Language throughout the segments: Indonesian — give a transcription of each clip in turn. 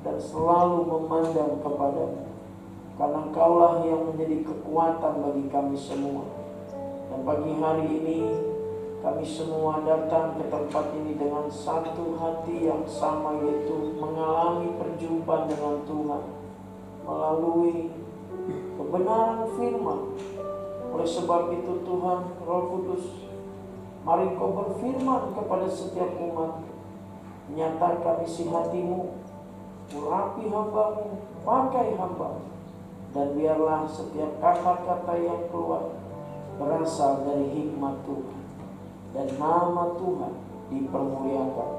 Dan selalu memandang kepadamu, karena Engkaulah yang menjadi kekuatan bagi kami semua. Dan pagi hari ini kami semua datang ke tempat ini dengan satu hati yang sama, yaitu mengalami perjumpaan dengan Tuhan melalui kebenaran firman. Oleh sebab itu Tuhan Roh Kudus, mari Kau berfirman kepada setiap umat, nyatakan isi hatimu, urapi hamba-Mu, pakai hamba, dan biarlah setiap kata-kata yang keluar berasal dari hikmat Tuhan, dan nama Tuhan dipermuliakan.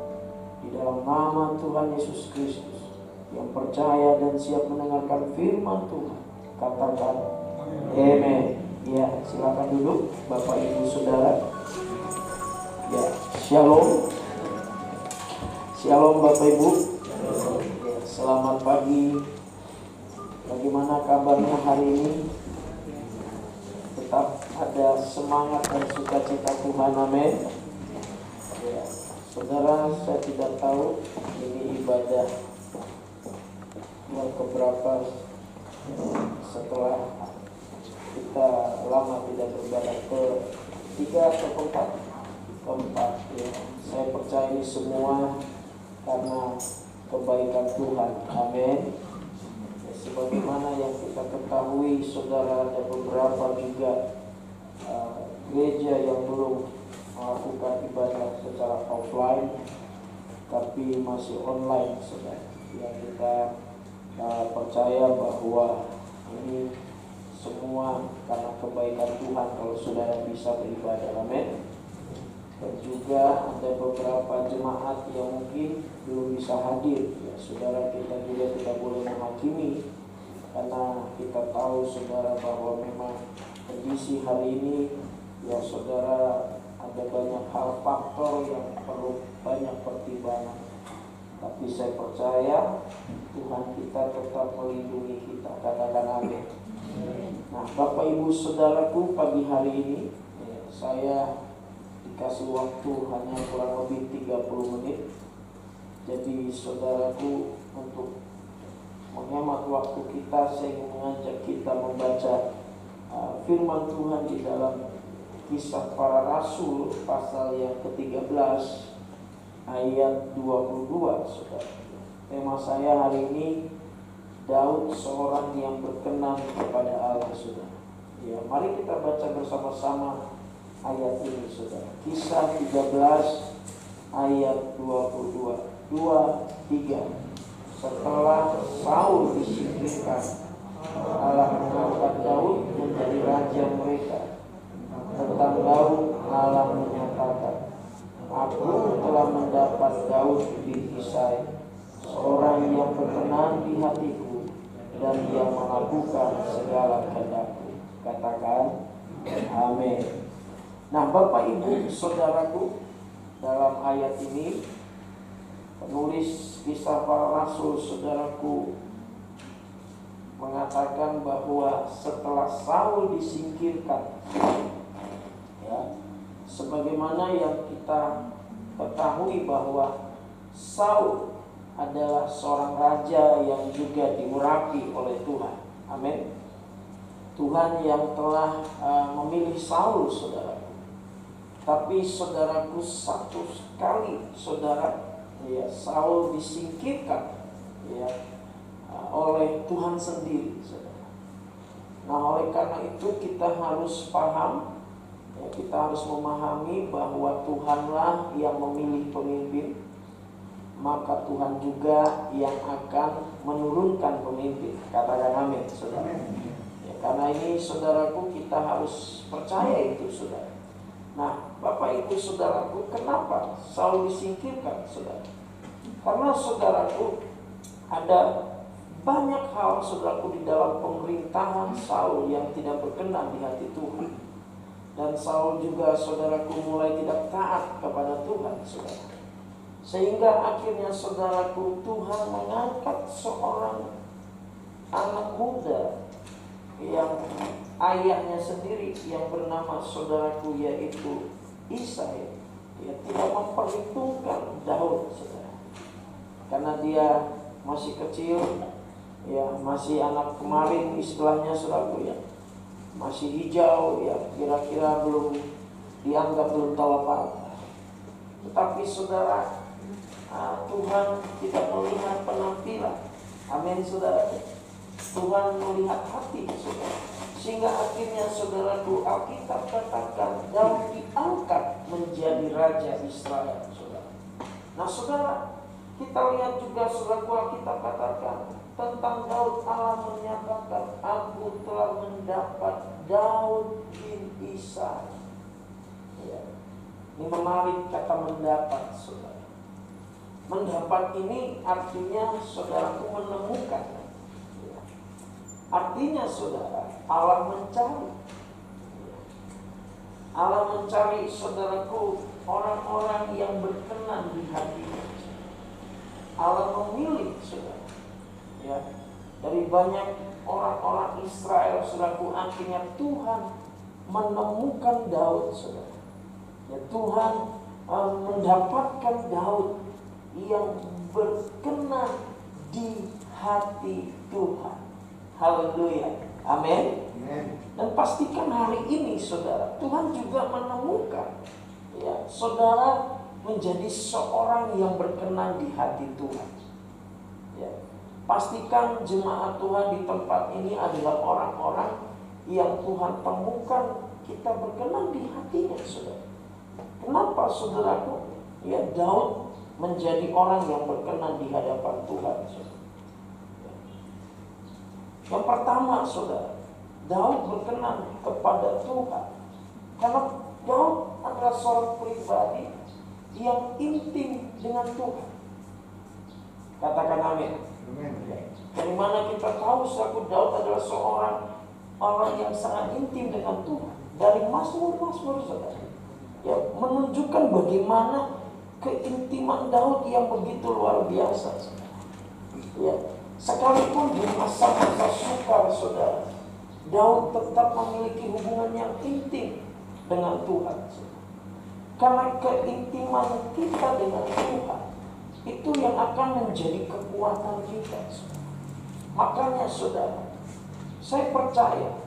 Di dalam nama Tuhan Yesus Kristus, yang percaya dan siap mendengarkan firman Tuhan, katakan amen. Ya, silakan duduk Bapak Ibu Saudara. Ya, shalom. Shalom Bapak Ibu. Selamat pagi. Bagaimana kabarnya hari ini? Tetap ada semangat dan sukacita Tuhan, amin. Ya, saudara, saya tidak tahu ini ibadah yang keberapa setelah kita lama tidak beribadah, ketiga atau keempat. Ya. Saya percaya ini semua karena kebaikan Tuhan. Amin. Ya, sebagaimana yang kita ketahui, saudara, ada beberapa juga gereja yang belum melakukan ibadah secara offline, tapi masih online, saudara. Ya, kita percaya bahwa ini semua karena kebaikan Tuhan kalau saudara bisa beribadah. Amin. Dan juga ada beberapa jemaat yang mungkin belum bisa hadir. Ya, saudara, kita juga tidak boleh menghakimi, karena kita tahu, saudara, bahwa memang kondisi hari ini, ya saudara, ada banyak hal faktor yang perlu banyak pertimbangan. Tapi saya percaya Tuhan kita tetap melindungi kita. Katakan amin. Nah, Bapak Ibu Saudaraku, pagi hari ini saya dikasih waktu hanya kurang lebih 30 menit. Jadi saudaraku, untuk menghemat waktu kita, saya ingin mengajak kita membaca firman Tuhan di dalam Kisah Para Rasul pasal yang ke-13 ayat 22, saudara. Tema saya hari ini, Daud seorang yang berkenan kepada Allah, saudara. Ya, mari kita baca bersama-sama ayat ini, saudara. Kisah 13 ayat 22. 2-3. Setelah Saul disingkirkan, Allah mengangkat Daud menjadi raja mereka. Tentang Daud, Allah menyatakan, Aku telah mendapat Daud bin Isai, seorang yang berkenan di hatiku dan yang melakukan segala kehendakku. Katakan amin. Nah, Bapak Ibu Saudaraku, dalam ayat ini penulis Kisah Para Rasul, saudaraku, mengatakan bahwa setelah Saul disingkirkan, ya, sebagaimana yang kita ketahui bahwa Saul adalah seorang raja yang juga diurapi oleh Tuhan. Amin. Tuhan yang telah memilih Saul, saudaraku. Tapi saudaraku, satu kali, saudara, ya, Saul disingkirkan, ya, oleh Tuhan sendiri, saudara. Nah, oleh karena itu kita harus paham, ya, kita harus memahami bahwa Tuhanlah yang memilih pemimpin, maka Tuhan juga yang akan menurunkan pemimpin. Katakan amin, saudara. Ya, karena ini, saudaraku, kita harus percaya itu, saudara. Nah, Bapak Ibu Saudaraku, kenapa Saul disingkirkan, saudara? Karena, saudaraku, ada banyak hal, saudaraku, di dalam pemerintahan Saul yang tidak berkenan di hati Tuhan. Dan Saul juga, saudaraku, mulai tidak taat kepada Tuhan, saudara. Sehingga akhirnya, saudaraku, Tuhan mengangkat seorang anak muda yang ayahnya sendiri yang bernama, saudaraku, yaitu Isai. Dia tidak memperhitungkan Daud, saudara, karena dia masih kecil, ya, masih anak kemarin istilahnya, saudaraku, ya, masih hijau, ya, kira-kira belum dianggap belum tahu apa-apa. Tetapi, saudara, Tuhan tidak melihat penampilan. Amin, saudara. Tuhan melihat hati, saudara. Sehingga akhirnya, saudaraku, Alkitab katakan Daud diangkat menjadi raja Israel, saudara. Nah, saudara, kita lihat juga, saudaraku, Alkitab katakan tentang Daud, Allah menyatakan, Aku telah mendapat Daud bin Isai. Ya. Ini menarik kata mendapat, saudara. Mendapat ini artinya, saudaraku, menemukan. Ya. Artinya, saudara, Allah mencari. Ya. Allah mencari, saudaraku, orang-orang yang berkenan di hatinya. Allah memilih, saudara, ya, dari banyak orang-orang Israel, saudaraku, akhirnya Tuhan menemukan Daud, saudara. Ya, Tuhan mendapatkan Daud yang berkenan di hati Tuhan. Haleluya. Amin. Dan pastikan hari ini saudara, Tuhan juga menemukan ya, saudara menjadi seorang yang berkenan di hati Tuhan. Ya. Pastikan jemaat Tuhan di tempat ini adalah orang-orang yang Tuhan temukan kita berkenan di hatinya, saudara. Kenapa saudaraku? Ya, Daud menjadi orang yang berkenan di hadapan Tuhan, saudara. Yang pertama, saudara, Daud berkenan kepada Tuhan karena Daud adalah seorang pribadi yang intim dengan Tuhan. Katakan amin. Dari mana kita tahu selaku Daud adalah seorang orang yang sangat intim dengan Tuhan? Dari Mazmur-Mazmur, saudara. Ya, menunjukkan bagaimana keintiman Daud yang begitu luar biasa, saudara. Ya, sekalipun di masa-masa sukar, saudara, Daud tetap memiliki hubungan yang intim dengan Tuhan, saudara. Karena keintiman kita dengan Tuhan itu yang akan menjadi kekuatan kita, saudara. Makanya saudara, saya percaya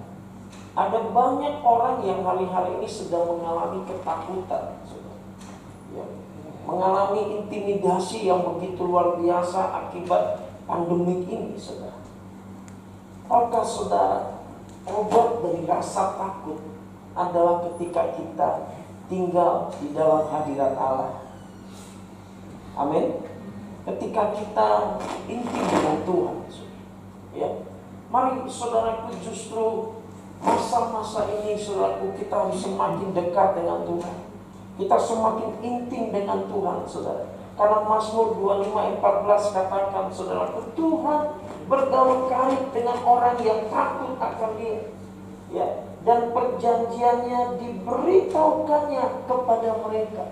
ada banyak orang yang hari-hari ini sedang mengalami ketakutan, saudara. Ya, mengalami intimidasi yang begitu luar biasa akibat pandemi ini, saudara. Maka saudara, obat dari rasa takut adalah ketika kita tinggal di dalam hadirat Allah. Amin. Ketika kita intim dengan Tuhan, ya, mari saudaraku, justru masa-masa ini saudaraku, kita harus semakin dekat dengan Tuhan. Kita semakin intim dengan Tuhan, saudara. Karena Mazmur 25:14 katakan, saudaraku, Tuhan bergaul karib dengan orang yang takut akan Dia, ya, dan perjanjiannya diberitahukannya kepada mereka.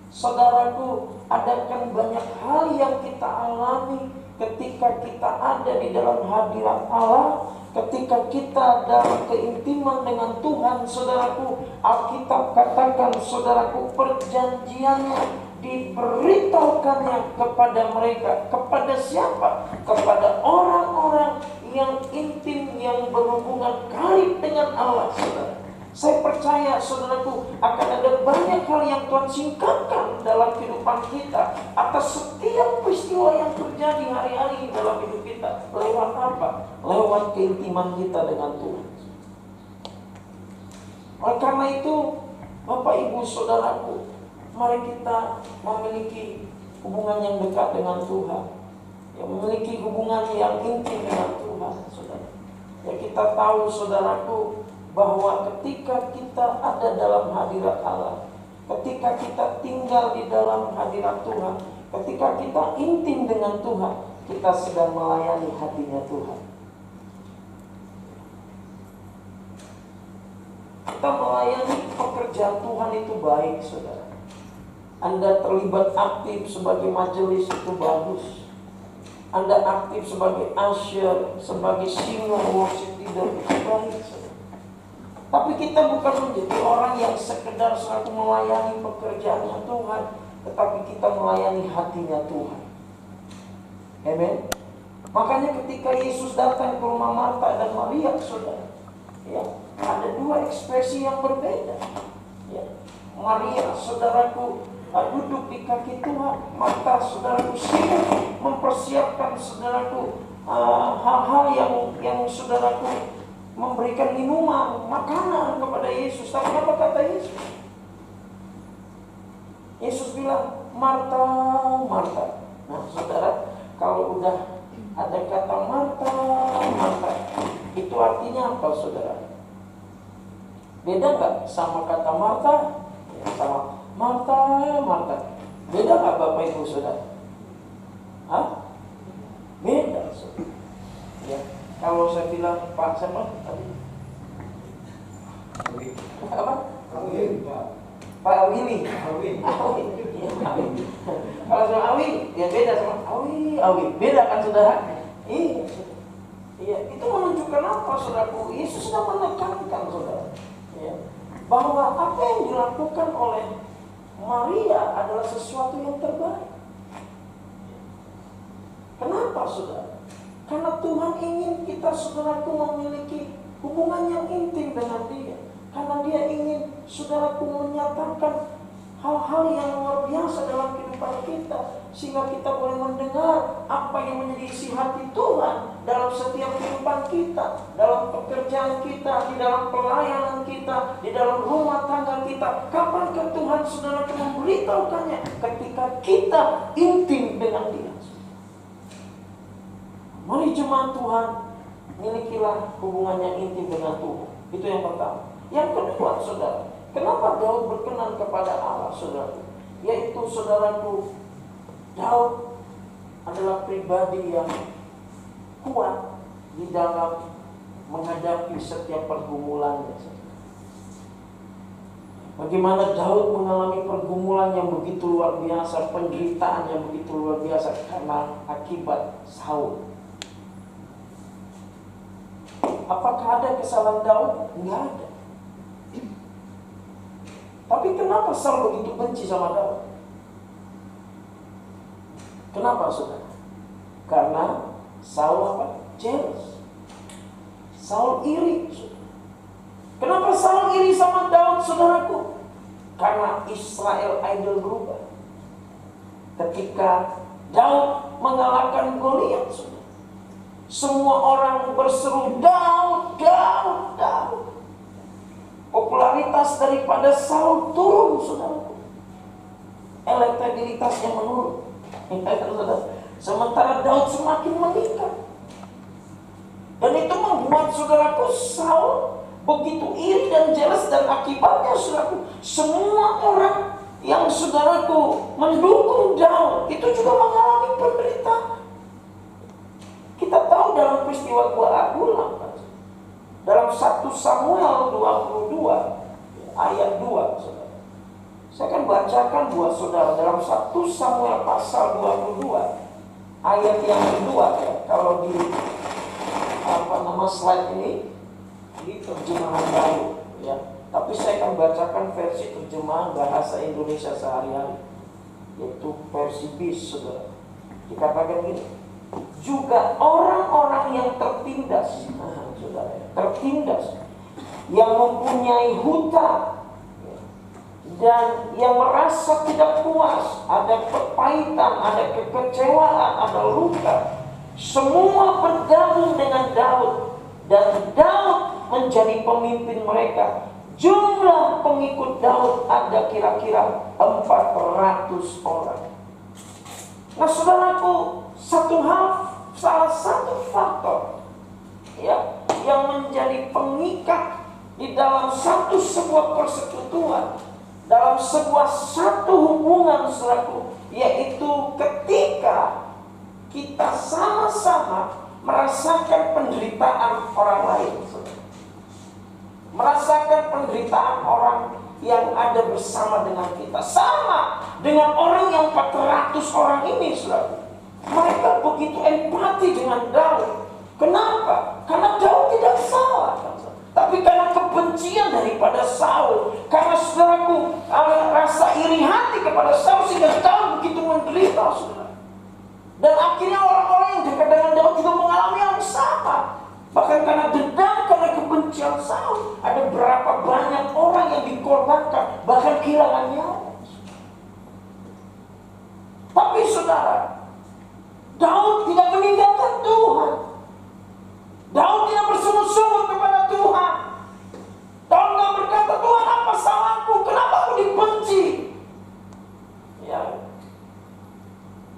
Saudaraku, adakan banyak hal yang kita alami ketika kita ada di dalam hadirat Allah, ketika kita dalam keintiman dengan Tuhan, saudaraku. Alkitab katakan, saudaraku, perjanjiannya diberitahukannya kepada mereka. Kepada siapa? Kepada orang-orang yang intim, yang berhubungan karib dengan Allah, saudara. Saya percaya, saudaraku, akan ada banyak hal yang Tuhan singkapkan dalam kehidupan kita atas setiap peristiwa yang terjadi hari-hari dalam hidup kita. Lewat apa? Lewat keintiman kita dengan Tuhan. Oleh karena itu, Bapak Ibu saudaraku, mari kita memiliki hubungan yang dekat dengan Tuhan, yang memiliki hubungan yang intim dengan Tuhan, saudara. Ya, kita tahu, saudaraku, bahwa ketika kita ada dalam hadirat Allah, ketika kita tinggal di dalam hadirat Tuhan, ketika kita intim dengan Tuhan, kita sedang melayani hatinya Tuhan. Kita melayani pekerjaan Tuhan itu baik, saudara. Anda terlibat aktif sebagai majelis itu bagus. Anda aktif sebagai usher, sebagai singer, worship leader itu baik, saudara. Tapi kita bukan menjadi orang yang sekedar selalu melayani pekerjaannya Tuhan, tetapi kita melayani hatinya Tuhan. Amen. Makanya ketika Yesus datang ke rumah Marta dan Maria, saudara, ya, ada dua ekspresi yang berbeda. Ya. Maria, saudaraku, duduk di kaki Tuhan. Marta, saudaraku, sibuk mempersiapkan, saudaraku, hal-hal yang saudaraku memberikan minuman, makanan kepada Yesus. Tapi apa kata Yesus? Yesus bilang, Marta, Marta. Nah, saudara, kalau udah ada kata Marta, Marta, itu artinya apa, saudara? Beda gak sama kata Marta? Ya, sama Marta, Marta. Beda gak Bapak Ibu saudara? Hah? Beda, saudara. Ya. Kalau saya bilang Pak siapa tadi? Apa? Pak Willy. Kalau sama Awi, ya beda sama Awi. Beda kan saudara? Iya. Itu menunjukkan apa, saudaraku? Yesus sudah menekankan, saudara, ya, bahwa apa yang dilakukan oleh Maria adalah sesuatu yang terbaik. Kenapa, saudara? Karena Tuhan ingin kita, saudaraku, memiliki hubungan yang intim dengan Dia. Karena Dia ingin saudaraku menyatakan hal-hal yang luar biasa dalam kehidupan kita, sehingga kita boleh mendengar apa yang menjadi isi hati Tuhan dalam setiap kehidupan kita, dalam pekerjaan kita, di dalam pelayanan kita, di dalam rumah tangga kita. Kapankah Tuhan saudaraku memberitahukannya? Ketika kita intim dengan Dia. Mari jemaat Tuhan, milikilah hubungan yang intim dengan Tuhan. Itu yang pertama. Yang kedua, saudara, kenapa Daud berkenan kepada Allah, saudara? Yaitu, saudaraku, Daud adalah pribadi yang kuat di dalam menghadapi setiap pergumulannya. Bagaimana Daud mengalami pergumulan yang begitu luar biasa, penderitaan yang begitu luar biasa karena akibat Saul. Apakah ada kesalahan Daud? Enggak ada. Tapi kenapa Saul begitu benci sama Daud? Kenapa, saudara? Karena Saul apa? Jealous. Saul iri. Kenapa Saul iri sama Daud, saudaraku? Karena Israel idol berubah. Ketika Daud mengalahkan Goliat, saudara, semua orang berseru, Daud, Daud, Daud. Popularitas daripada Saul turun, saudaraku. Elektabilitasnya menurun. Sementara Daud semakin meningkat. Dan itu membuat, saudaraku, Saul begitu iri dan jelas. Dan akibatnya, saudaraku, semua orang yang, saudaraku, mendukung Daud itu juga mengalami penderitaan. Kita tahu dalam peristiwa gua Adulam, dalam 1 Samuel 22 ayat 2, saudara. Saya akan bacakan buat saudara dalam 1 Samuel pasal 22 ayat yang kedua, ya. Kalau di slide ini di terjemahan baru, ya. Tapi saya akan bacakan versi terjemahan bahasa Indonesia sehari-hari, yaitu versi BIS, saudara. Dikatakan gini, juga orang-orang yang tertindas, saudara, tertindas, yang mempunyai hutang dan yang merasa tidak puas, ada kepahitan, ada kekecewaan, ada luka, semua bergabung dengan Daud, dan Daud menjadi pemimpin mereka. Jumlah pengikut Daud ada kira-kira 400 orang. Nah, saudaraku, salah satu faktor, ya, yang menjadi pengikat di dalam sebuah persekutuan, dalam satu hubungan, saudaraku, yaitu ketika kita sama-sama merasakan penderitaan orang lain, saudara. Merasakan penderitaan orang yang ada bersama dengan kita, sama dengan orang yang 400 orang ini, saudara. Mereka begitu empati dengan Daud. Kenapa? Karena Daud tidak salah, tapi karena kebencian daripada Saul. Karena, saudaraku, rasa iri hati kepada Saul, sehingga Daud begitu menderita, saudara. Dan akhirnya orang-orang yang dekat dengan Daud juga mengalami yang sama. Bahkan karena dendam, karena kebencian Saul, ada berapa banyak orang yang dikorbankan, bahkan kehilangan nyawa. Tapi, saudara, Daud tidak meninggalkan Tuhan. Daud tidak bersungut-sungut kepada Tuhan. Daud tidak berkata, Tuhan, apa salahku? Kenapa aku dibenci? Ya,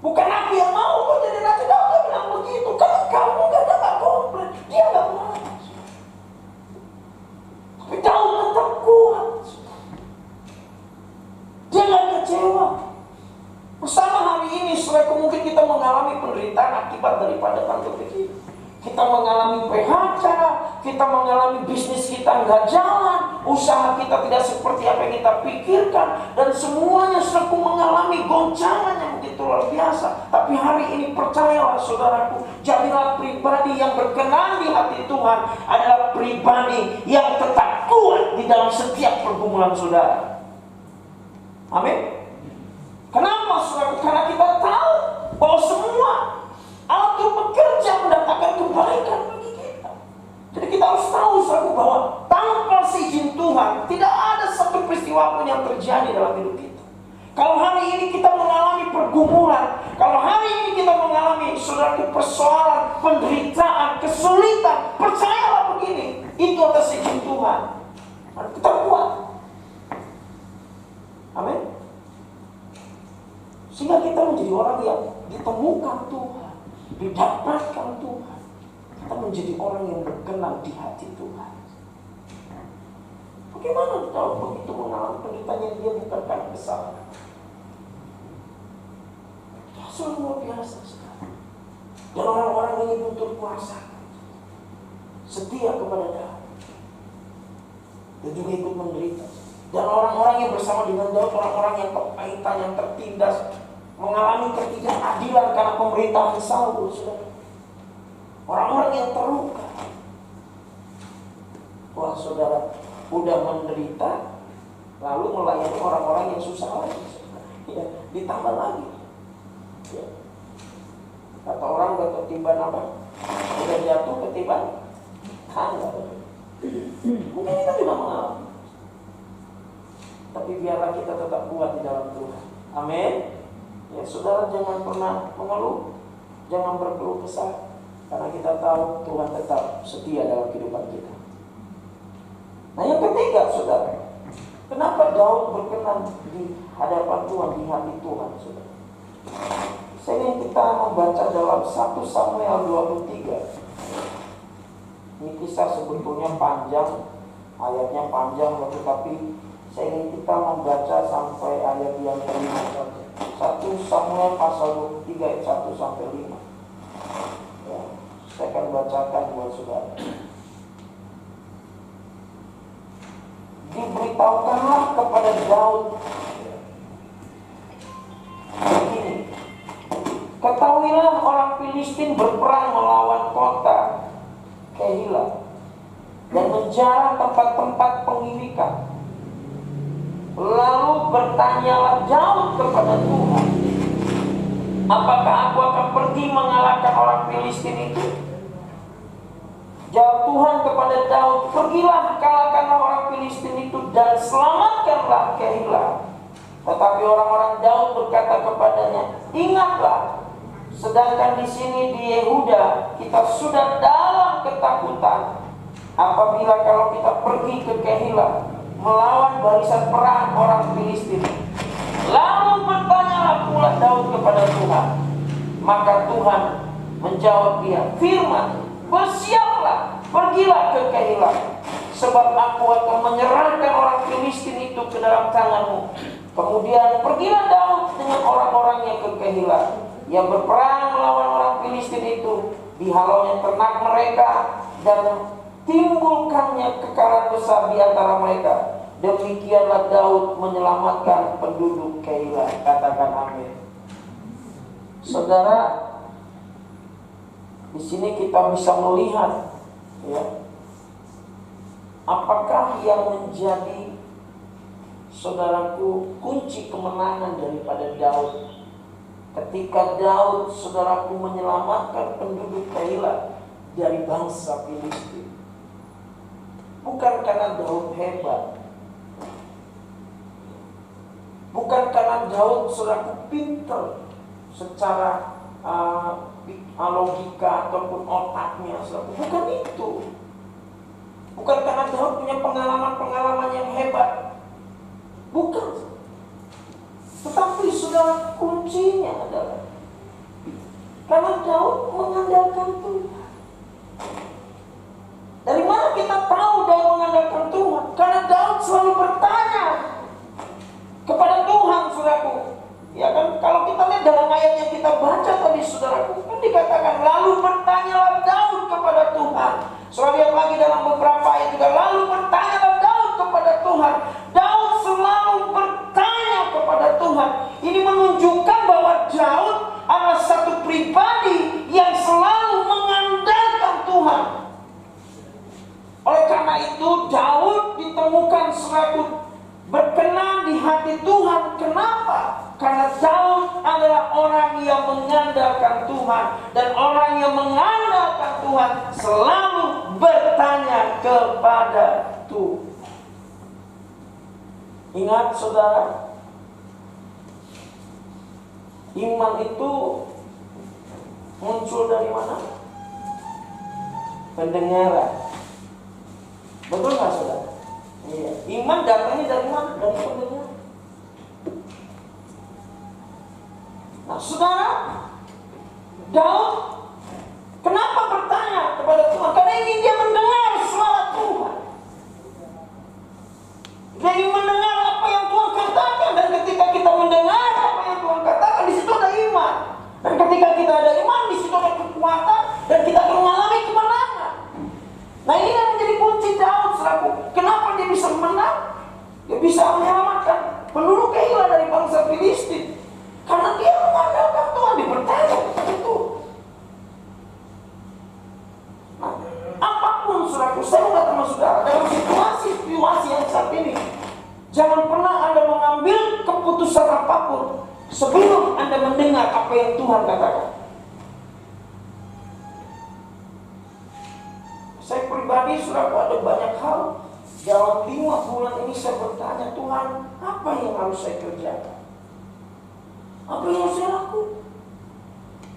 bukan aku yang mau kok jadi raja. Daud tidak bilang begitu. Karena kamu gak komplain. Dia gak marah. Tapi Daud tetap kuat. Dia gak kecewa. Bersama hari ini, saudara, mungkin kita mengalami penderitaan akibat daripada pandemi kita. Kita mengalami PHK, kita mengalami bisnis kita nggak jalan, usaha kita tidak seperti apa yang kita pikirkan, dan semuanya sedang mengalami goncangan yang begitu luar biasa. Tapi hari ini percayalah, saudaraku, jadilah pribadi yang berkenan di hati Tuhan, adalah pribadi yang tetap kuat di dalam setiap pergumulan saudara. Amin. Kenapa saudara? Karena kita tahu bahwa semua Allah itu bekerja mendatangkan kebaikan bagi kita. Jadi kita harus tahu saudara, bahwa tanpa seizin Tuhan tidak ada satu peristiwa pun yang terjadi dalam hidup kita. Kalau hari ini kita mengalami pergumulan, kalau hari ini kita mengalami saudaraku persoalan, penderitaan, kesulitan, percayalah begini, itu atas izin Tuhan. Kita kuat. Amin. Sehingga kita menjadi orang yang ditemukan Tuhan, didapatkan Tuhan. Kita menjadi orang yang berkenan di hati Tuhan. Bagaimana Daud begitu mengalami penderitaan dia bukan karena kesalahan? Sungguh luar biasa sekali. Dan orang-orang ini pun terkuasa, setia kepada Daud, dan juga ikut menderita. Dan orang-orang yang bersama dengan Daud, orang-orang yang kepahitan, yang tertindas, mengalami ketidakadilan karena pemerintahan Saul, saudara. Orang-orang yang terluka. Wah saudara, udah menderita, lalu melayani orang-orang yang susah lagi, ya, ditambah lagi. Ya. Kata orang udah ketiban apa? Udah jatuh ketiban tangga. Mungkin kita juga mengalami. Tapi biarlah kita tetap kuat di dalam Tuhan. Amin. Ya saudara, jangan pernah mengeluh, jangan berkeluh kesah, karena kita tahu Tuhan tetap setia dalam kehidupan kita. Nah yang ketiga saudara, kenapa Daud berkenan di hadapan Tuhan, di hati Tuhan saudara? Saya ingin kita membaca dalam 1 Samuel 23. Ini kisah sebetulnya panjang, ayatnya panjang, tetapi saya ingin kita membaca sampai ayat yang kelima saja. 1 Samuel pasal 23 ayat 1 sampai 5. Ya, saya akan bacakan buat saudara. Diberitahukanlah kepada Daud begini, ketahuilah orang Filistin berperang melawan kota Kehilah dan menjarah tempat-tempat pengirikan. Lalu bertanyalah Daud kepada Tuhan, apakah aku akan pergi mengalahkan orang Filistin itu? Jawab Tuhan kepada Daud, pergilah, kalahkanlah orang Filistin itu dan selamatkanlah Kehilah. Tetapi orang-orang Daud berkata kepadanya, ingatlah, sedangkan di sini di Yehuda kita sudah dalam ketakutan. Apabila kalau kita pergi ke Kehilah melawan barisan perang orang Filistin. Lalu bertanyalah pula Daud kepada Tuhan. Maka Tuhan menjawab dia, firman, bersiaplah, pergilah ke Kehilah, sebab aku akan menyerahkan orang Filistin itu ke dalam tanganmu. Kemudian pergilah Daud dengan orang-orangnya ke Kehilah, yang berperang melawan orang Filistin itu. Dihalaunya ternak mereka dan timbulkannya kekalahan besar di antara mereka. Demikianlah Daud menyelamatkan penduduk Kehilah. Katakan amin. Saudara, di sini kita bisa melihat, ya, apakah yang menjadi saudaraku kunci kemenangan daripada Daud ketika Daud saudaraku menyelamatkan penduduk Kehilah dari bangsa Filistin. Bukan karena Daud hebat, bukan karena Daud saudaraku pintar secara logika ataupun otaknya, saudaraku. Bukan itu. Bukan karena Daud punya pengalaman-pengalaman yang hebat. Bukan. Tetapi saudara, kuncinya adalah karena Daud mengandalkan Tuhan. Dari mana kita tahu Daud mengandalkan Tuhan? Karena Daud selalu bertanya kepada Tuhan, saudaraku. Ya kan, kalau kita lihat dalam ayat yang kita baca tadi, saudaraku, kan dikatakan lalu bertanyalah Daud kepada Tuhan. Saudara lihat lagi dalam beberapa ayat juga, lalu bertanyalah Daud kepada Tuhan. Daud selalu bertanya kepada Tuhan. Ini menunjukkan bahwa Daud adalah satu pribadi yang selalu mengandalkan Tuhan. Oleh karena itu Daud ditemukan selalu berkenan di hati Tuhan. adalah orang yang mengandalkan Tuhan. Dan orang yang mengandalkan Tuhan selalu bertanya kepada Tuhan. Ingat saudara, iman itu muncul dari mana? Pendengaran. Betul nggak saudara? Iya. Iman datangnya dari mana? Dari pendengaran. Nah saudara, Daud kenapa bertanya kepada Tuhan? Karena ingin dia mendengar suara Tuhan. Dia ingin mendengar apa yang Tuhan katakan. Dan ketika kita mendengar apa yang Tuhan katakan, di situ ada iman. Dan ketika kita ada iman, di situ ada kekuatan. Dan kita akan mengalami kemenangan. Nah ini yang menjadi kunci Daud selaku. Kenapa dia bisa menang? Dia bisa menyelamatkan penduduk Keila dari bangsa Filistin. Karena dia mengandalkan Tuhan, dia bertanya kepada Tuhan. Nah, apapun saudaraku, saya mau kata sama saudara, dalam situasi yang saat ini, jangan pernah Anda mengambil keputusan apapun sebelum Anda mendengar apa yang Tuhan katakan. Saya pribadi, saudaraku, ada banyak hal dalam 5 bulan ini saya bertanya, Tuhan, apa yang harus saya kerjakan? Apa yang harus saya lakukan?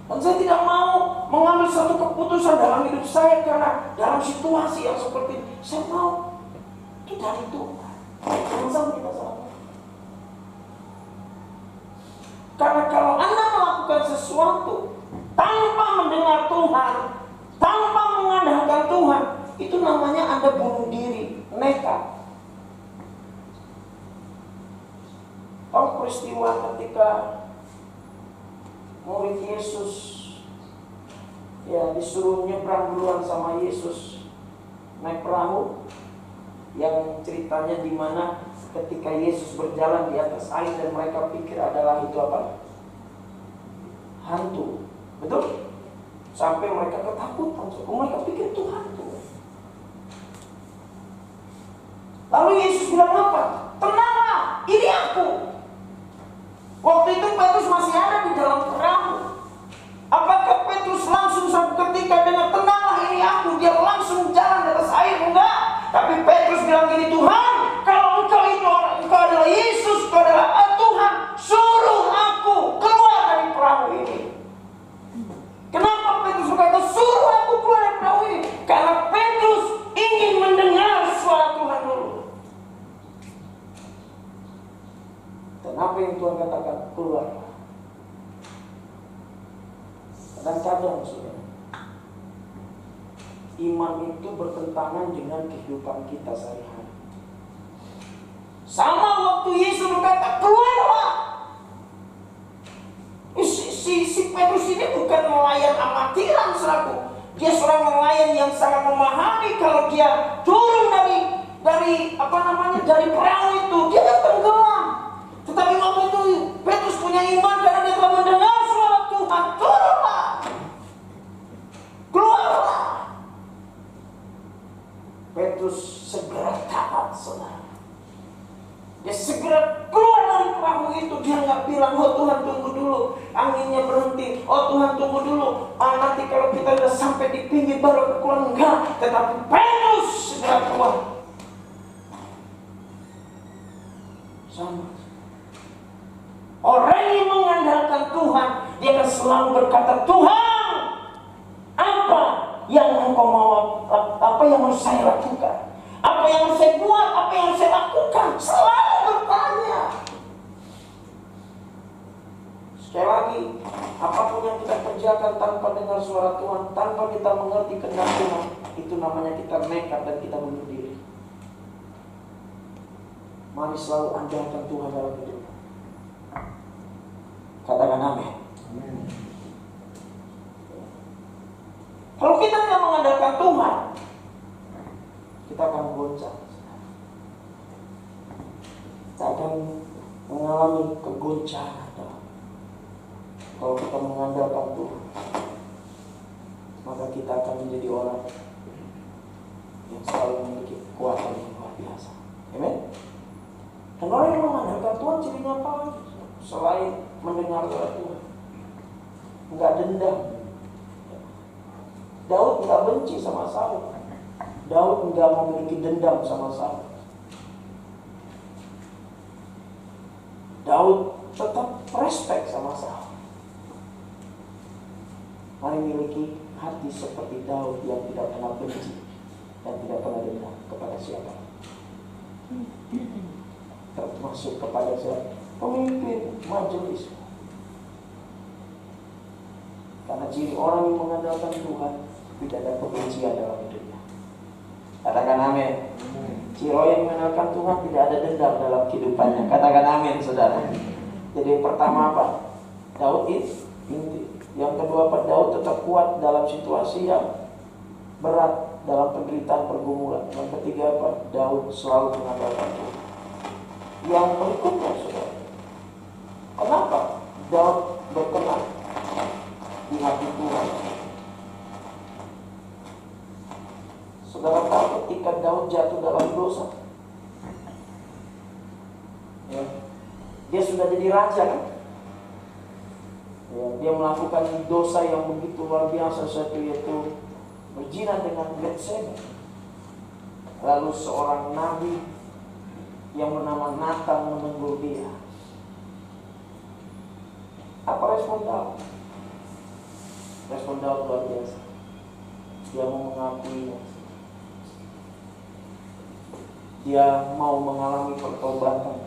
Dan saya tidak mau mengambil satu keputusan dalam hidup saya karena dalam situasi yang seperti ini, saya mau itu dari Tuhan. Jangan sampai kita salah. Karena kalau Anda melakukan sesuatu tanpa mendengar Tuhan, tanpa mengandalkan Tuhan, itu namanya Anda bunuh diri, nekat. Tahu peristiwa ketika murid Yesus ya disuruh nyebrang duluan sama Yesus naik perahu, yang ceritanya di mana ketika Yesus berjalan di atas air dan mereka pikir adalah itu apa? Hantu, betul? Sampai mereka ketakutan, mereka pikir itu hantu. Lalu Yesus bilang apa? Tenanglah, ini aku. Waktu itu Petrus masih ada di dalam perahu. Apakah Petrus langsung ketika dengar tenanglah ini aku, dia langsung jalan di atas air? Enggak. Tapi Petrus bilang gini, Tuhan, kalau engkau itu orang, engkau adalah Yesus, engkau adalah Tuhan, suruh aku keluar dari perahu ini. Kenapa Petrus berkata suruh aku keluar dari perahu ini? Karena Petrus ingin mendengar suara Tuhan dulu. Dan apa yang Tuhan katakan? Keluar. Dan kadang saudara, iman itu bertentangan dengan kehidupan kita sehari-hari. Sama waktu Yesus berkata keluarlah, si Petrus ini bukan nelayan amatiran selaku. Dia seorang nelayan yang sangat memahami kalau dia turun dari perahu itu dia akan tenggelam. Tetapi waktu itu Petrus punya iman karena dia telah mendengar suara Tuhan. Turunlah, keluarlah. Petrus segera taat, saudara. Dia segera keluar dari perahu itu. Dia nggak bilang, oh Tuhan tunggu dulu, anginnya berhenti. Oh Tuhan tunggu dulu, nanti kalau kita udah sampai di pinggir baru aku keluar. Enggak, tetapi Petrus segera keluar. Sama. Orang yang mengandalkan Tuhan, dia akan selalu berkata, Tuhan, apa yang engkau mau, apa yang harus saya lakukan? Apa yang harus saya buat? Apa yang harus saya lakukan? Selalu bertanya. Sekali lagi, apapun yang kita kerjakan tanpa dengar suara Tuhan, tanpa kita mengerti kehendak Tuhan, itu namanya kita nekat dan kita bunuh diri. Mari selalu andalkan Tuhan dalam hidup. Katakan amin. Kalau kita tidak mengandalkan Tuhan, kita akan goncang. Kita akan mengalami kegoncangan. Kalau kita mengandalkan Tuhan, maka kita akan menjadi orang yang selalu memiliki kekuatan yang luar biasa. Amin. Dan orang yang mengandalkan Tuhan cirinya apa lagi? Selain mendengar suara Tuhan. Enggak dendam. Daud enggak benci sama Saul. Daud enggak memiliki dendam sama Saul. Daud tetap respect sama Saul. Mari miliki hati seperti Daud yang tidak pernah benci dan tidak pernah dendam kepada siapa, termasuk kepada siapa? Pemimpin majelis. Karena ciri orang yang mengandalkan Tuhan tidak ada kebencian dalam hidupnya. Katakan amin. Ciri orang yang mengandalkan Tuhan tidak ada dendam dalam kehidupannya. Katakan amin, saudara. Jadi yang pertama apa? Daud inti. Yang kedua apa? Daud tetap kuat dalam situasi yang berat, dalam penderitaan pergumulan. Yang ketiga apa? Daud selalu mengandalkan Tuhan. Yang berikutnya, saudara, kenapa Daud berkenan di hati Tuhan? Saudara tahu ketika Daud jatuh dalam dosa, ya, dia sudah jadi raja kan? Ya, dia melakukan dosa yang begitu luar biasa, yaitu berzina dengan Batseba. Lalu seorang nabi yang bernama Nathan menegur dia. Apa respon Daud? Respon Daud luar biasa. Dia mau mengakuinya. Dia mau mengalami pertobatan.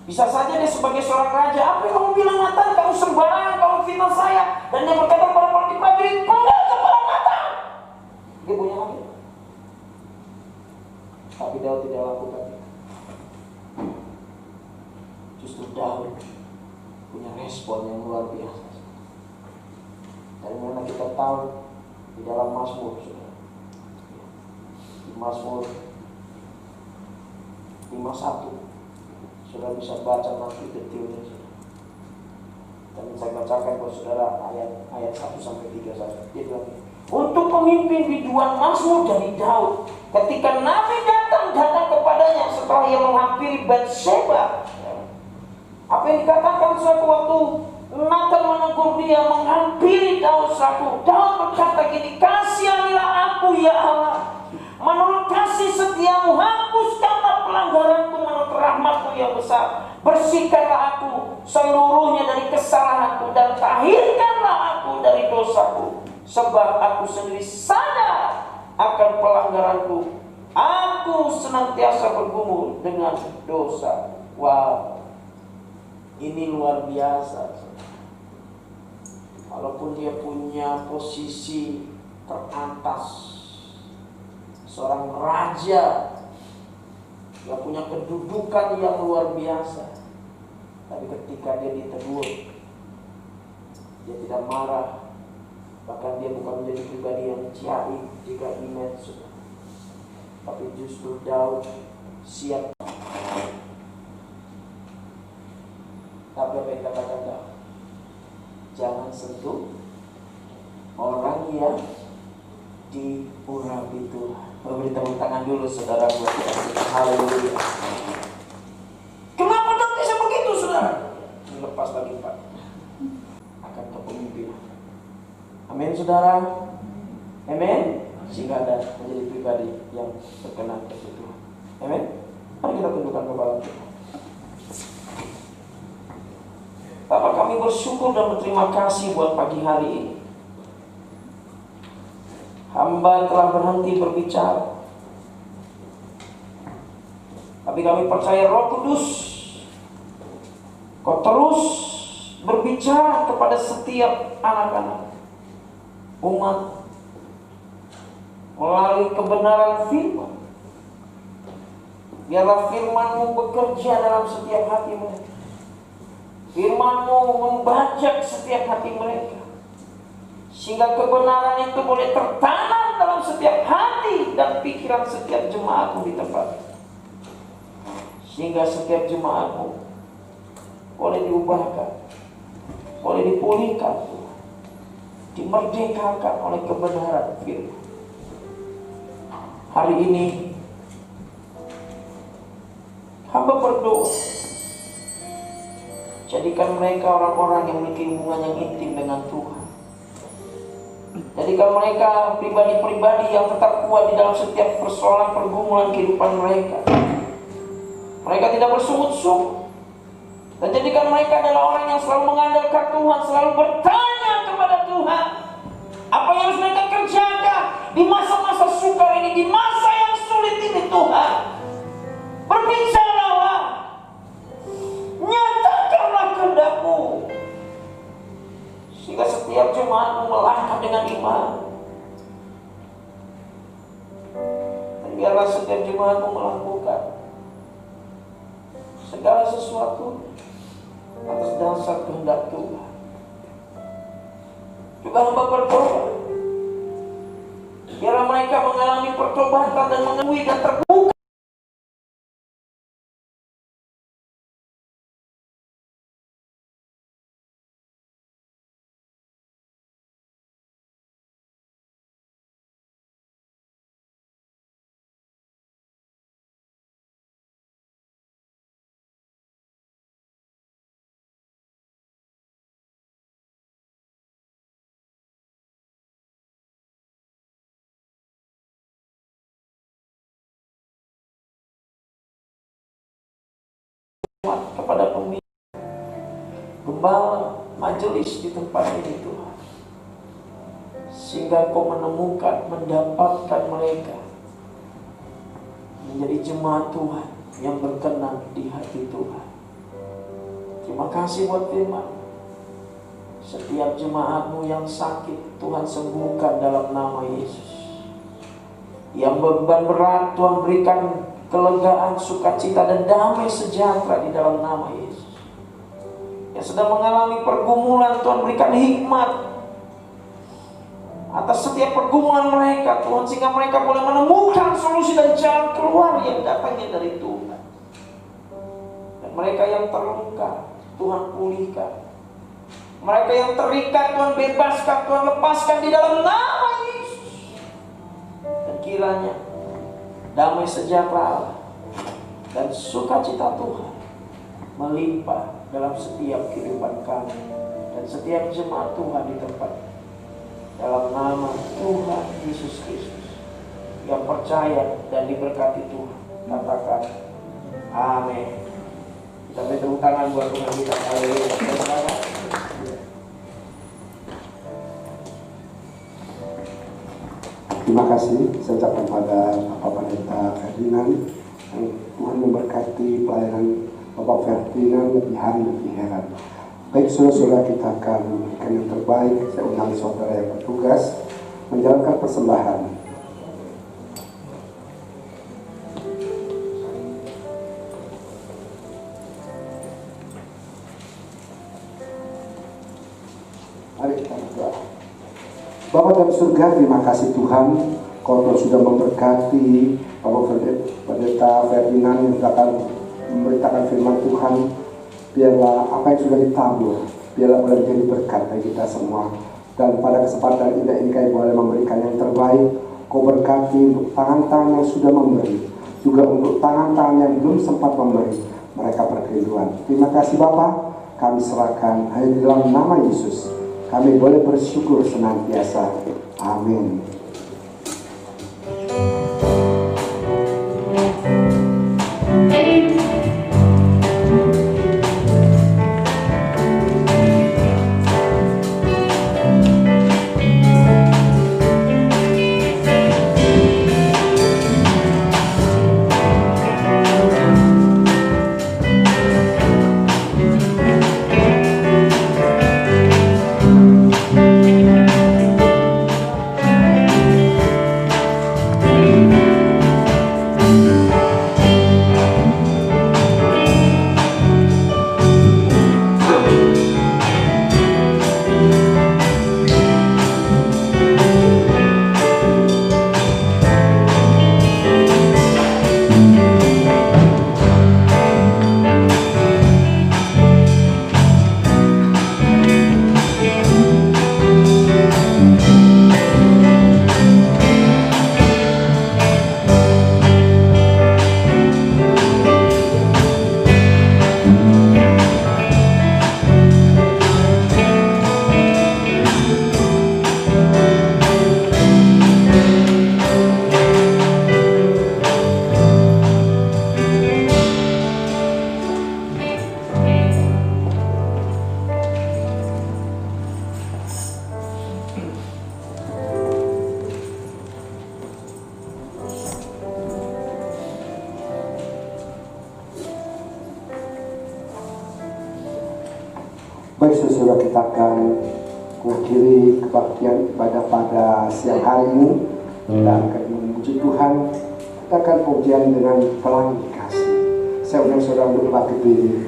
Bisa saja dia sebagai seorang raja, apa yang kamu bilang Nathan? Kamu sembarangan, kamu fitnah saya. Dan dia berkata kepada para prajurit, panggil kepala Nathan. Dia punya lagi. Tapi Daud tidak lakukan itu. Justru Daud punya respon yang luar biasa. Dari mana kita tahu? Di dalam Mazmur, saudara. Di Mazmur 51. Saudara bisa baca nanti detailnya. Dan saya bacakan buat saudara ayat 1 sampai 3 saja. Dia bilang, untuk pemimpin biduan Mazmur dari Daud, ketika Nabi datang kepadanya setelah ia menghampiri Batseba. Apa yang dikatakan suatu waktu Nathan menegur dia menghampiri Daud suatu. Daud berkata gini, kasihanilah aku ya Allah. Menurut kasih setiamu, hapuskanlah pelanggaranku menurut rahmatmu yang besar. Bersihkanlah aku seluruhnya dari kesalahanku dan tahirkanlah aku dari dosaku. Sebab aku sendiri sadar akan pelanggaranku. Aku senantiasa bergumul dengan dosa. Wow, ini luar biasa. Walaupun dia punya posisi teratas, seorang raja yang punya kedudukan yang luar biasa, tapi ketika dia ditegur, dia tidak marah. Bahkan dia bukan menjadi pribadi yang jahat jika image, tapi justru Daud siap. Tapi apa yang katakan Daud? Jangan sentuh orang yang diurapi Tuhan. Beri tepuk tangan dulu saudara buat kita. Haleluya. Kenapa Daud bisa begitu, saudara? Lepas lagi Pak akan kepemimpinan. Amin, saudara. Amin. Sehingga ada menjadi pribadi yang berkenan kepada Tuhan. Amin. Mari kita tundukkan kepala kita. Bapak, kami bersyukur dan berterima kasih buat pagi hari ini. Hamba telah berhenti berbicara, tapi kami percaya Roh Kudus, Kau terus berbicara kepada setiap anak-anak umat melalui kebenaran firman. Biarlah firman-Mu bekerja dalam setiap hati mereka. Firman-Mu membajak setiap hati mereka, sehingga kebenaran itu boleh tertanam dalam setiap hati dan pikiran setiap jemaat-Mu di tempat. Sehingga setiap jemaat-Mu boleh diubahkan, boleh dipulihkan, dimerdekakan oleh kebenaran firman. Hari ini hamba berdoa, Jadikan mereka orang-orang yang memiliki hubungan yang intim dengan Tuhan. Jadikan mereka pribadi-pribadi yang tetap kuat di dalam setiap persoalan pergumulan kehidupan mereka. Mereka tidak bersungut-sungut. Dan jadikan mereka adalah orang yang selalu mengandalkan Tuhan, selalu bertanya kepada Tuhan. Apa yang harus mereka kerjakan di masa-masa sukar ini, di masa yang sulit ini Tuhan. Berbicaralah. Nyatakanlah kehendak-Mu. Sehingga setiap jemaat-Mu melangkah dengan iman. Dan biarlah setiap jemaat-Mu melakukan segala sesuatu atas dasar kehendak Tuhan. Juga hamba berdoa, biarlah mereka mengalami pertobatan dan mengakui dan terbuka kepada pemimpin, gembala, majelis di tempat ini Tuhan. Sehingga Kau menemukan, mendapatkan mereka menjadi jemaat Tuhan yang berkenan di hati Tuhan. Terima kasih buat firman. Setiap jemaat-Mu yang sakit Tuhan sembuhkan dalam nama Yesus. Yang beban berat Tuhan berikan kelegaan, sukacita dan damai sejahtera di dalam nama Yesus. Yang sedang mengalami pergumulan Tuhan berikan hikmat atas setiap pergumulan mereka Tuhan, sehingga mereka boleh menemukan solusi dan jalan keluar yang datangnya dari Tuhan. Dan mereka yang terluka Tuhan pulihkan. Mereka yang terikat Tuhan bebaskan, Tuhan lepaskan di dalam nama Yesus. Dan kiranya damai sejahtera Allah dan sukacita Tuhan melimpah dalam setiap kehidupan kami dan setiap jemaat Tuhan di tempat. Dalam nama Tuhan Yesus Kristus yang percaya dan diberkati Tuhan, katakan amin. Kita beri tepuk tangan buat Tuhan kita. Haleluya. Terima kasih saya ucapkan pada Bapak Pendeta Ferdinand yang Tuhan memberkati pelayanan Bapak Ferdinand di hari lebih heran. Baik saudara-saudara, kita akan memberikan yang terbaik. Saya undang saudara yang bertugas menjalankan persembahan. Mari kita berdoa. Bapa dalam surga, terima kasih Tuhan, Kau sudah memberkati Bapak Pendeta Ferdinand yang akan memberitakan firman Tuhan. Biarlah apa yang sudah ditabur, biarlah boleh menjadi berkat bagi kita semua. Dan pada kesempatan ini Kau boleh memberikan yang terbaik. Kau berkati untuk tangan-tangan yang sudah memberi, juga untuk tangan-tangan yang belum sempat memberi, mereka berkerinduan. Terima kasih Bapa, kami serahkan hanya di dalam nama Yesus. Kami boleh bersyukur senantiasa. Amin. Baik, saudara, kita akan mengakhiri kebaktian ibadah pada siang hari ini dan akan memuji Tuhan. Kita akan pujian dengan pelangi kasih. Saya undang saudara untuk berdiri.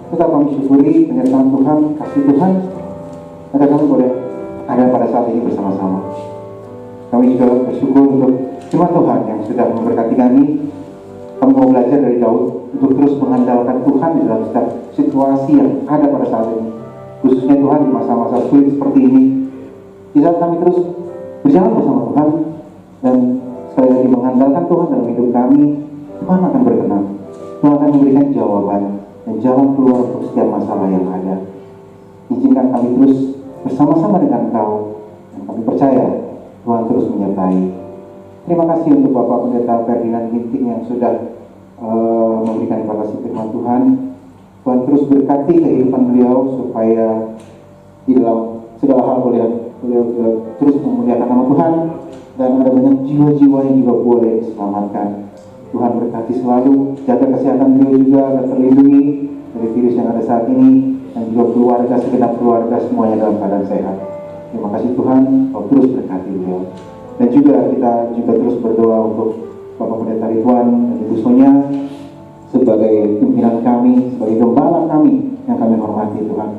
Tetap kami syukuri penyertaan Tuhan, kasih Tuhan, agar kami boleh ada pada saat ini bersama-sama. Kami juga bersyukur untuk firman Tuhan yang sudah memberkati kami. Kami mau belajar dari Daud untuk terus mengandalkan Tuhan di dalam setiap situasi yang ada pada saat ini, khususnya Tuhan di masa-masa sulit seperti ini. Di saat kami terus berjalan bersama Tuhan dan sekali lagi mengandalkan Tuhan dalam hidup kami, Tuhan akan berkenan. Tuhan akan memberikan jawaban dan jalan keluar untuk setiap masalah yang ada. Izinkan kami terus bersama-sama dengan Engkau, dan kami percaya Tuhan terus menyertai. Terima kasih untuk Bapak Pendeta Ferdinand Ginting yang sudah memberikan informasi firman Tuhan. Tuhan terus berkati kehidupan beliau supaya di dalam segala hal beliau terus memuliakan nama Tuhan, dan ada banyak jiwa-jiwa yang juga boleh diselamatkan. Tuhan berkati selalu, jaga kesehatan beliau juga agar terlindungi dari virus yang ada saat ini, dan juga keluarga, segenap keluarga semuanya dalam keadaan sehat. Terima kasih Tuhan, Kau terus berkati beliau. Dan juga kita juga terus berdoa untuk Bapak Pendeta Ridwan dan Ibu Sonia sebagai pimpinan kami, sebagai gembala kami yang kami hormati Tuhan.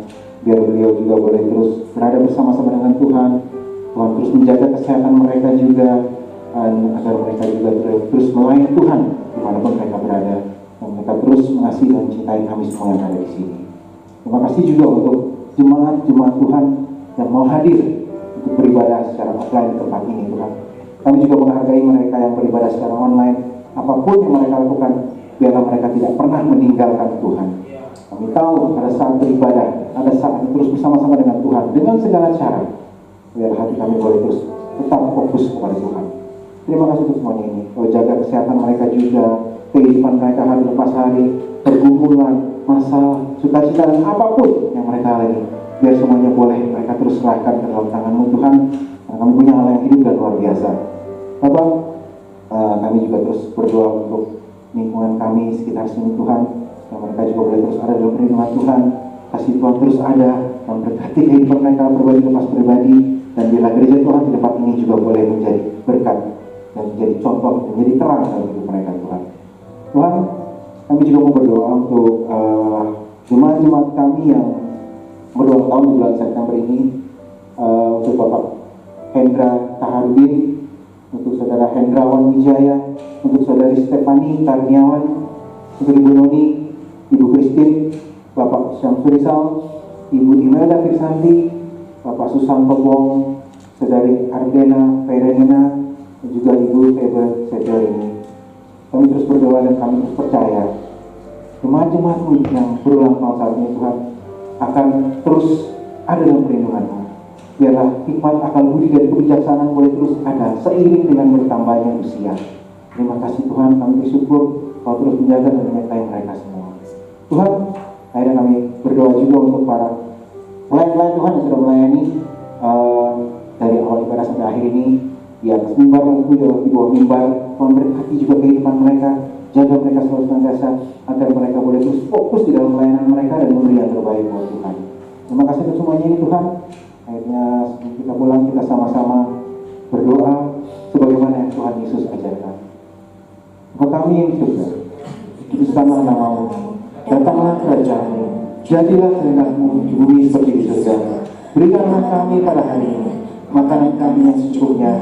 Biar beliau juga boleh terus berada bersama-sama dengan Tuhan. Tuhan terus menjaga kesehatan mereka juga, agar mereka juga terus melayani Tuhan dimanapun mereka berada, dan mereka terus mengasihi dan mencintai kami semua yang ada di sini. Terima kasih juga untuk jemaat-jemaat Tuhan yang mau hadir untuk beribadah secara offline di tempat ini Tuhan. Kami juga menghargai mereka yang beribadah secara online. Apapun yang mereka lakukan, biarlah mereka tidak pernah meninggalkan Tuhan. Kami tahu ada saat beribadah, ada saat terus bersama-sama dengan Tuhan dengan segala cara. biar hati kami boleh terus tetap fokus kepada Tuhan. Terima kasih untuk semuanya ini. Kau jaga kesehatan mereka juga, kehidupan mereka hari lepas hari, pergumulan, masalah, sukacita dan apapun yang mereka alami, biar semuanya boleh mereka terus serahkan ke dalam tangan-Mu Tuhan. Karena kami punya Allah yang hidup dan luar biasa. Bapak, kami juga terus berdoa untuk lingkungan kami sekitar sini Tuhan, yang mereka juga boleh terus ada dalam perlindungan Tuhan. Kasih Tuhan terus ada dan berkati kehidupan mereka pribadi lepas pribadi, dan bila gereja Tuhan di tempat ini juga boleh menjadi berkat dan menjadi contoh, menjadi terang dalam hidup mereka Tuhan. Tuhan, kami juga mau berdoa untuk jemaat-jemaat kami yang berulang tahun di bulan September ini, untuk Bapak Hendra Taharudin, untuk Saudara Hendrawan Wijaya, untuk Saudari Stefani Karniawan, untuk Ibu Noni, Ibu Christine, Bapak Syamsurisal, Ibu Imelda Firsanti, Bapak Susan Tobong, Saudari Ardena Ferenina, dan juga Ibu Febe Seterini. Kami terus berdoa dan kami terus percaya jemaat-jemaat-Mu yang berulang tahun saat ini Tuhan akan terus ada dalam perlindungan-Mu. Biarlah hikmat, akal budi dan kebijaksanaan boleh terus ada seiring dengan bertambahnya usia. Terima kasih Tuhan, kami bersyukur Kau terus menjaga dan menyertai mereka semua. Tuhan, akhirnya kami berdoa juga untuk para pelayan-pelayan Tuhan yang sudah melayani dari awal ibadah sampai akhir ini, di atas mimbar maupun di bawah mimbar. Tuhan berkati juga kehidupan mereka, jaga mereka selalu senantiasa agar mereka boleh terus fokus di dalam pelayanan mereka dan memberi yang terbaik buat Tuhan. Terima kasih untuk semuanya ini Tuhan. Akhirnya sebelum kita pulang, kita sama-sama berdoa sebagaimana yang Tuhan Yesus ajarkan. Bapa kami yang di surga, dikuduskanlah nama-Mu, datanglah kerajaan-Mu, jadilah kehendak-Mu di bumi seperti di surga. Berikanlah kami pada hari ini makanan kami yang secukupnya,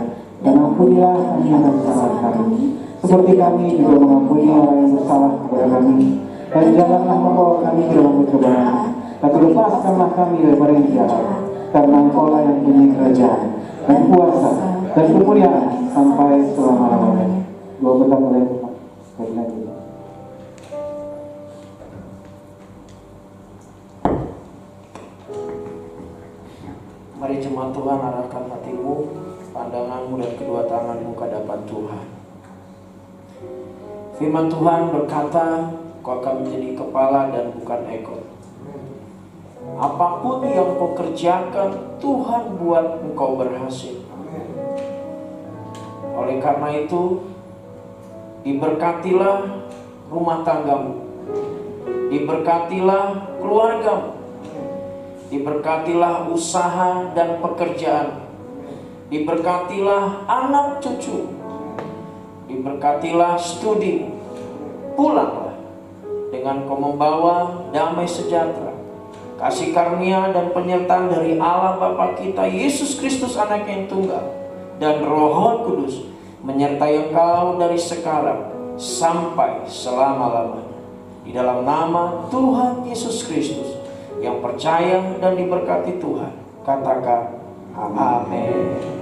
dan ampunilah kami akan kesalahan kami, seperti kami juga mengampuni orang yang bersalah kepada kami. Dan janganlah membawa kami ke dalam pencobaan, tapi lepaskanlah kami daripada yang jahat. Karena Engkau-lah yang punya kerajaan dan kuasa dan kemuliaan sampai selama-lamanya. Doa berkat oleh Tuhan. Mari jemaat Tuhan, arahkan hatimu, pandanganmu dan kedua tanganmu ke hadapan Tuhan. Firman Tuhan berkata, Kau akan menjadi kepala dan bukan ekor. Apapun yang kau kerjakan, Tuhan buat engkau berhasil. Oleh karena itu, diberkatilah rumah tanggamu, diberkatilah keluargamu, diberkatilah usaha dan pekerjaan, diberkatilah anak cucu, diberkatilah studi. Pulanglah dengan kau membawa damai sejahtera, kasih karunia dan penyertaan dari Allah Bapa kita, Yesus Kristus Anak yang tunggal, dan Roh Kudus menyertai engkau dari sekarang sampai selama-lamanya. Di dalam nama Tuhan Yesus Kristus yang percaya dan diberkati Tuhan, katakan amin.